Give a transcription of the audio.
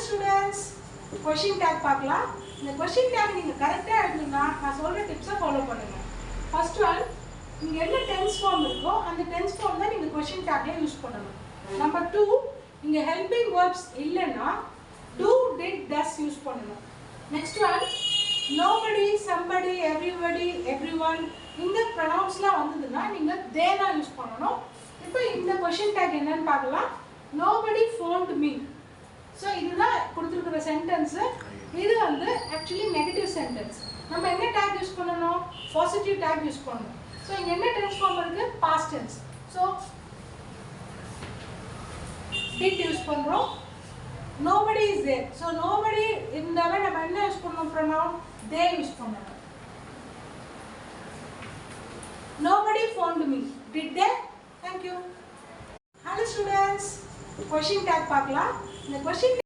Students, question take பார்க்கலாம். இந்த question take நீங்கள் கரெக்டாக எழுதணும்னா நான் சொல்கிற டிப்ஸை ஃபாலோ பண்ணுங்கள். ஃபர்ஸ்ட் ஒன், இங்கே என்ன டென்ஸ் ஃபார்ம் இருக்கோ அந்த டென்ஸ் ஃபார்ம் தான் நீங்கள் கொஷின் டேக்லேயே யூஸ் பண்ணணும். நம்பர் 2, இங்கே ஹெல்பிங் வேர்ப்ஸ் இல்லைன்னா டூ டிட் டஸ் யூஸ் பண்ணணும். Next one, nobody, somebody, everybody, everyone இந்த ப்ரொனவுன்ஸ்லாம் வந்ததுன்னா நீங்கள் தே தான் யூஸ் பண்ணணும். இப்போ இந்த கொஷின் டேக் என்னன்னு பார்க்கலாம். Nobody font me. ஸோ இதுதான் கொடுத்துருக்குற சென்டென்ஸு. இது வந்து ஆக்சுவலி நெகட்டிவ் சென்டென்ஸ். நம்ம என்ன டேக் யூஸ் பண்ணணும்? பாசிட்டிவ் டேக் யூஸ் பண்ணணும். ஸோ இங்கே என்ன டென்ஸ் ஃபார்ம் இருக்குது? Past tense. So did use பண்ணுறோம். Nobody is there. So nobody இருந்தாவே நம்ம என்ன யூஸ் பண்ணணும்? ப்ரொனவுன் தே யூஸ் பண்ணணும். Nobody phoned me. Did they? Thank you. Hello students. Question tag பார்க்கலாம். இந்த question